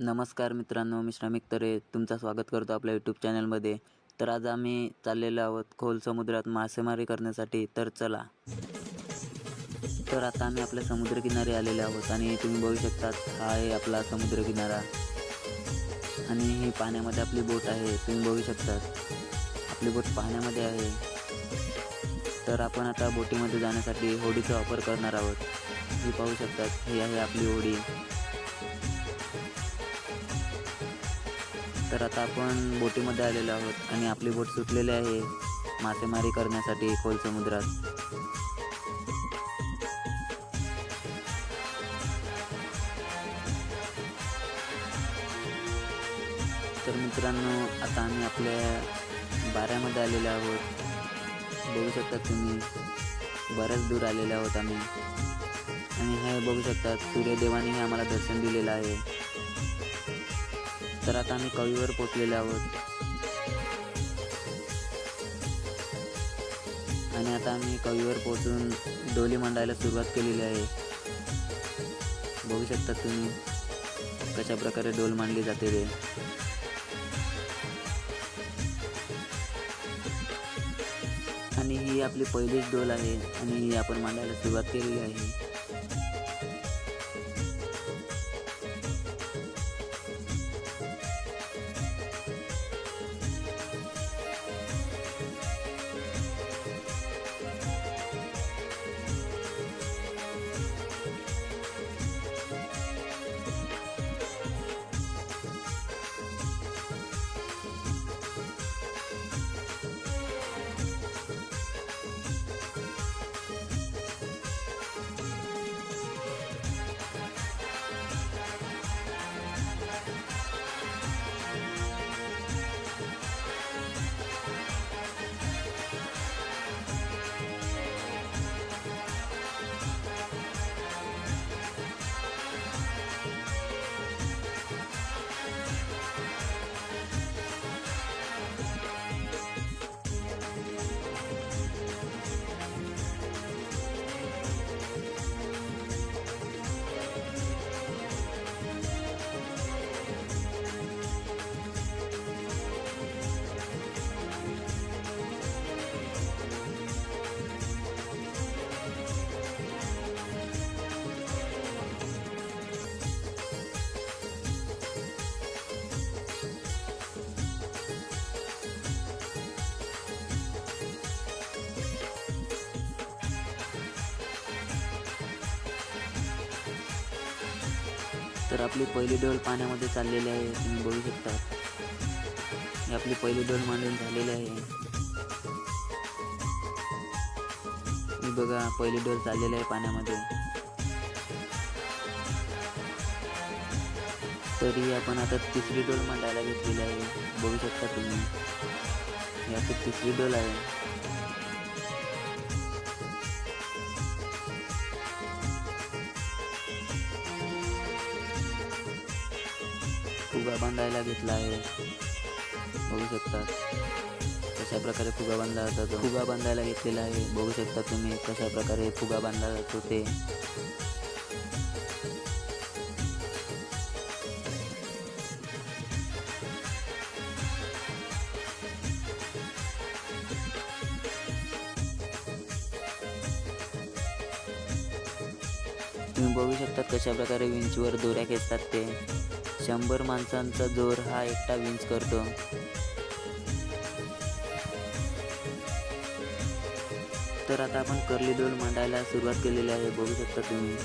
नमस्कार मित्रांनो, मी श्रमिक तरे तुमचं स्वागत करतो आपल्या यूट्यूब चॅनलमध्ये. तर आज आम्ही चाललेलो आहोत खोल समुद्रात मासेमारी करण्यासाठी. तर चला. तर आता आम्ही आपल्या समुद्रकिनारी आलेले आहोत आणि तुम्ही बघू शकता हा आहे आपला समुद्रकिनारा आणि ही पाण्यामध्ये आपली बोट आहे. तुम्ही बघू शकता आपली बोट पाण्यामध्ये आहे. तर आपण आता बोटीमध्ये जाण्यासाठी होडीचा वापर करणार आहोत. ही पाहू शकतात, ही आहे आपली होडी. तर आता आपण बोटीमध्ये आलेलो आहोत आणि आपली बोट सुटलेली आहे मासेमारी करण्यासाठी खोल समुद्रात. तर मित्रांनो, आता आम्ही आपल्या बाऱ्यामध्ये आलेलो आहोत. बघू शकता तुम्ही, बऱ्याच दूर आलेलो आहोत आम्ही. आणि हे बघू शकता सूर्यदेवाने आम्हाला दर्शन दिलेलं आहे. तर आता आम्ही कवीवर पोचलेलो आहोत आणि आता आम्ही कवीवर पोचून डोली मांडायला सुरुवात केलेली आहे. बघू शकता तुम्ही कशा प्रकारे डोल मांडली जाते ते. आणि ही आपली पहिलीच डोल आहे आणि ही आपण मांडायला सुरुवात केलेली आहे. तर आपली पहिली डोल पाण्यामध्ये चाललेली आहे. तुम्ही बघू शकता ही आपली पहिली डोल मांडून झालेली आहे. ही बघा पहिली डोल चाललेली आहे पाण्यामध्ये. तरी आपण आता तिसरी डोल मांडायला घेतलेली आहे. बघू शकता तुम्ही ही आपली तिसरी डोल आहे. फुगा बांधायला घेतला आहे. बघू शकता कशा प्रकारे फुगा बांधला जातो. फुगा बांधायला घेतलेला आहे. बघू शकता तुम्ही कशा प्रकारे फुगा बांधला जातो ते. तुम्ही बघू शकता कशा प्रकारे विंचवर दोऱ्या खेचतात ते. 100 माणसांचा जोर हा एकटा विंच करतो. तर आता आपण कर्ली डोल मांडायला सुरुवात केलेली आहे. बघू शकता तुम्ही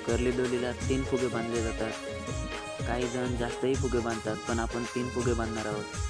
कर्ली डोलीला 3 फुगे बांधले जातात. काही जण जास्तही फुगे बांधतात, पण आपण 3 फुगे बांधणार आहोत.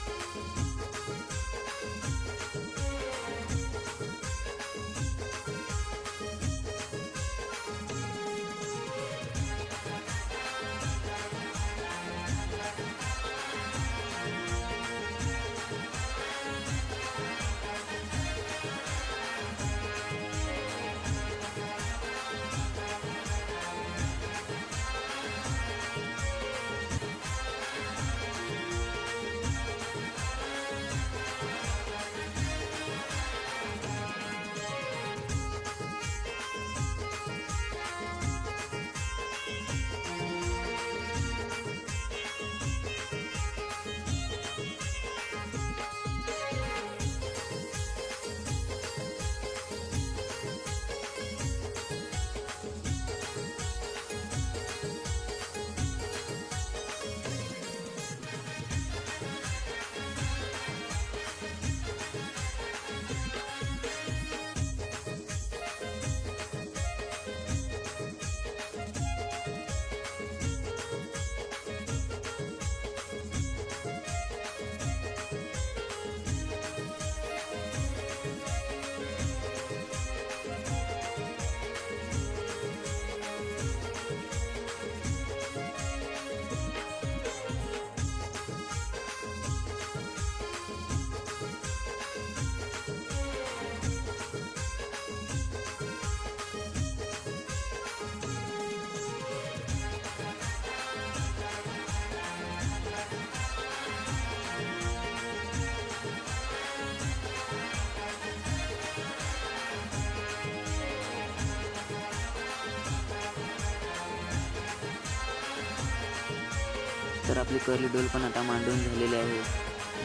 तर आपली कर्ली डोल पण आता मांडून झालेली आहे,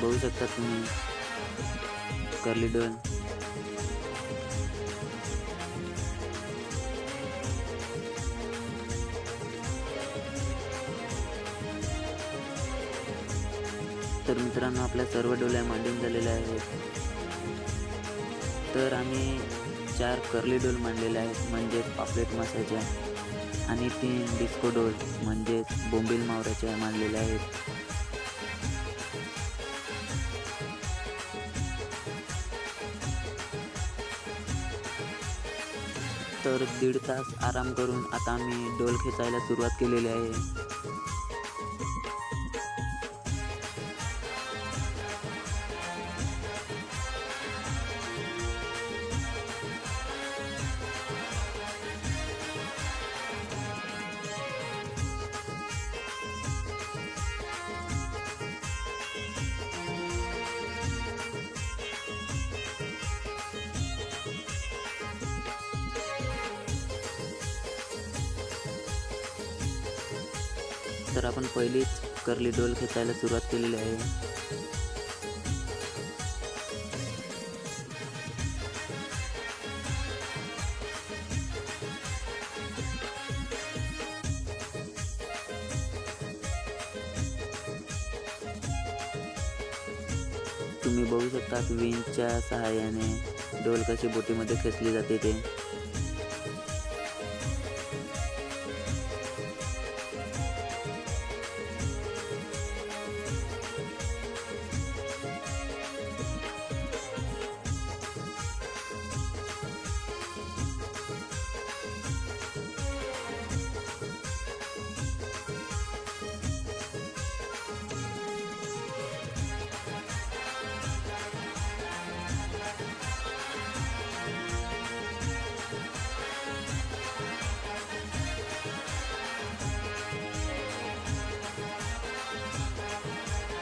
बघू शकता तुम्ही कर्ली डोल. तर मित्रांनो, आपल्या सर्व डोल्या मांडून झालेल्या आहेत. तर आम्ही 4 कर्ली डोल मांडलेल्या आहेत, म्हणजेच पापलेट माशाच्या, आणि 3 डिस्को डोल म्हणजेच बोंबील मावऱ्याच्या मांडलेल्या आहेत. तर 1.5 तास आराम करून आता आम्ही डोल खेचायला सुरुवात केलेली आहे. तर आपण पहिलीच कर्ली डोल खेचायला सुरुवात केलेली आहे. तुम्ही बघू शकता विंचच्या सहाय्याने डोल कशी बोटीमध्ये खेचली जाते ते.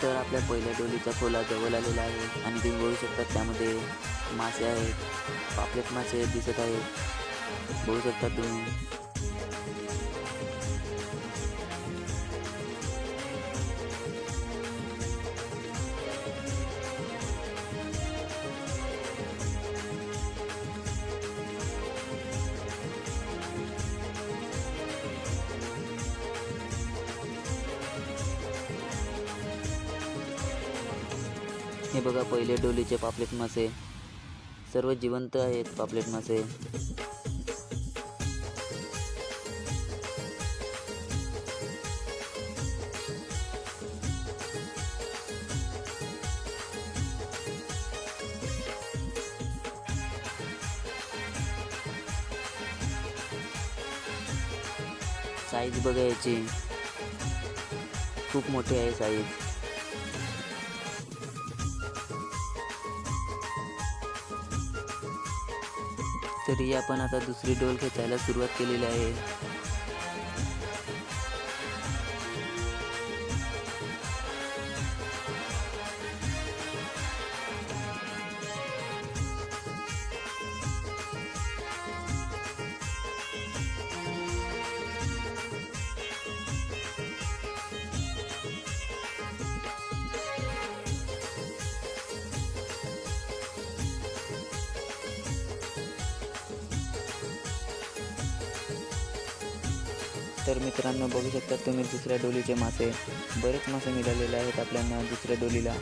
तर आपल्या पहिल्या डोलीचा खोला जवळ आलेला आहे आणि तुम्ही बघू शकता त्यामध्ये मासे आहेत, पापलेट मासे दिसत आहेत, बघू शकता तुम्ही. हे बघा पहिले डोलीचे पापलेट मासे, सर्व जिवंत आहेत पापलेट मासे. साईज बघा याची, खूप मोठी आहे साईज. तरी आपण आता दुसरी डोल खेचायला सुरुवात केलेली आहे. तर मित्रांनो बघू शकता तुम्ही दुसऱ्या डोलीचे मासे, बरेच मासे मिळालेले आहेत आपल्याला दुसऱ्या डोलीला.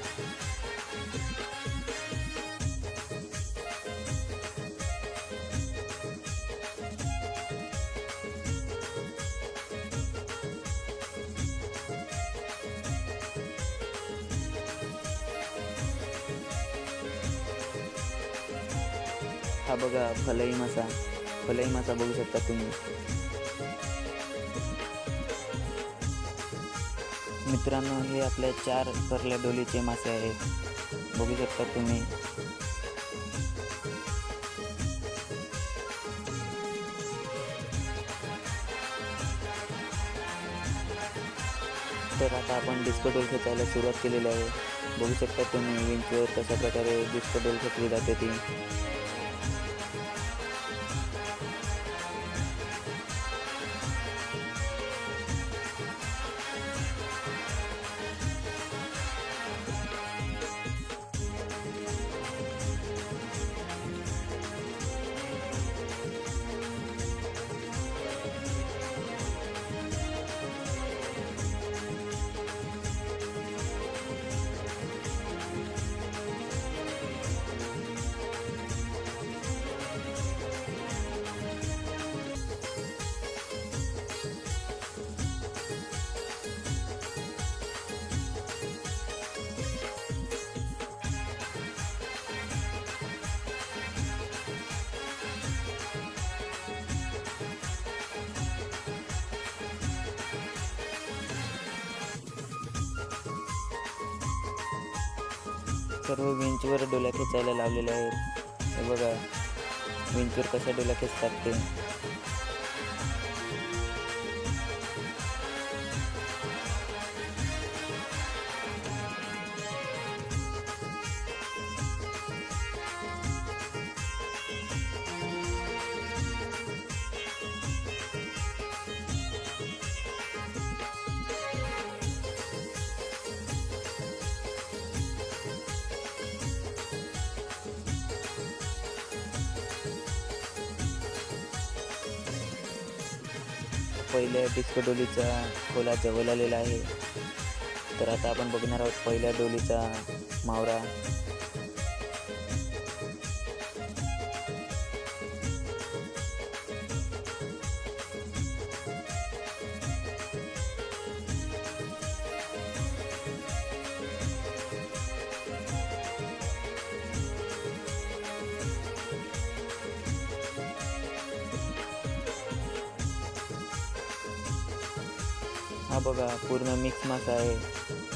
हा बघा फलई मासा बघू शकता तुम्ही. मित्रांनो हे आपल्या 4 कर्ल्या डोलीचे मासे आहेत, बघू शकता तुम्ही. तर आता आपण डिस्को डोल खेचायला सुरुवात केलेली आहे, बघू शकता तुम्ही विंचवर कशा प्रकारे डिस्को डोल खेचली जाते ती. सर्व विंचवर डोल्या खेचायला लावलेले आहेत. हे बघा विंचवर कशा डोल्या खेचतात ते. पहिल्या डिस्को डोलीचा खोला जवळ आलेला आहे. तर आता आपण बघणार आहोत पहिल्या डोलीचा मावरा. हा बघा पूर्ण मिक्स मासा आहे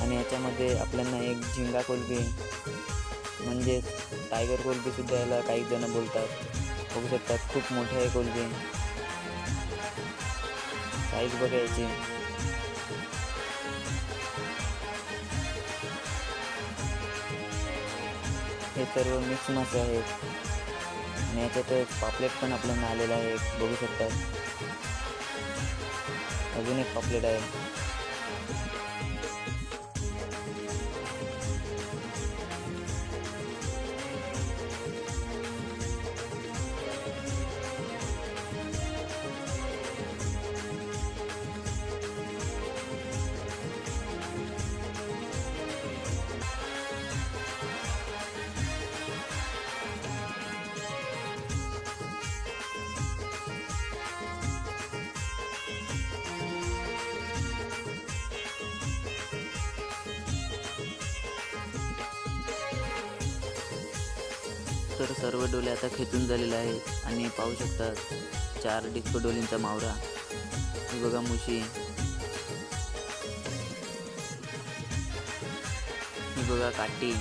आणि याच्यामध्ये आपल्याला एक झिंगा कोलंबी म्हणजे टायगर कोलंबी सुद्धा याला काही जण बोलतात. बघू शकतात खूप मोठे आहे कोलंबी. साईज बघा याची. हे सर्व मिक्स मासे आहेत आणि याच्यातच पापलेट पण आपल्याला आलेला आहे. बघू शकतात अजून एक पापलेट आहे. तर सर्व डोले आता खेचून झालेले आहेत आणि पाहू शकतात 4 डिस्को डोलींचा मावरा. ही बघा मुशी. ही बघा काठी.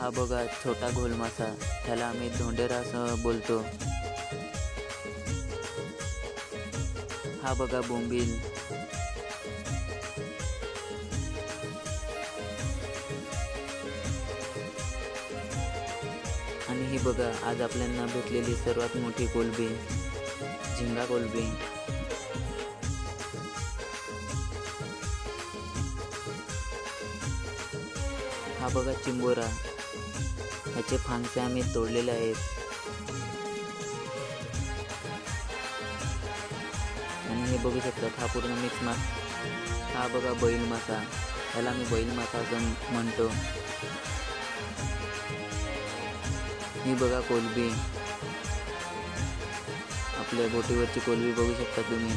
हा बघा छोटा घोल मासा, त्याला आम्ही धोंडेरा असं बोलतो. हा बघा बोंबील. आणि ही बघा आज आपल्याला भेटलेली सर्वात मोठी कोलंबी, झिंगा कोलंबी. हा बघा चिंबोरा. ह्याचे फांगसे आम्ही तोडलेले आहेत. आणि हे बघू शकतात हा पूर्ण मिक्स मासा. हा बघा बैल मासा, ह्याला आम्ही बैल मासा असं म्हणतो. ही बघा कोलंबी, आपल्या बोटीवरची कोलंबी बघू शकता तुम्ही.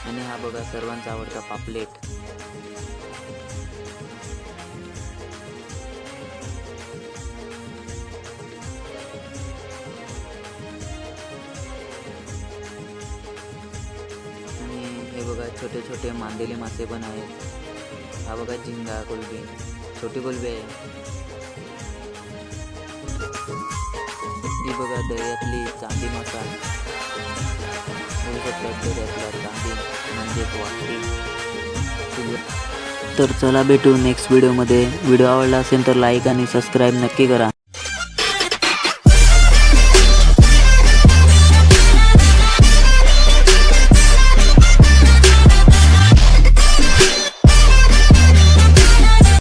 आणि हा बघा सर्वांचा आवडता पापलेट. आणि हे बघा छोटे छोटे मांदेली मासे पण आहेत. हा बघा झिंगा कोलंबी, छोटी कोलंबी आहे. ही बघा दर्यातली चांदी मासा. बघू शकतात दर्यातला चांदी म्हणजेच वाकडी. तर चला भेटू नेक्स्ट व्हिडिओमध्ये. व्हिडिओ आवडला असेल तर लाईक आणि सबस्क्राईब नक्की करा.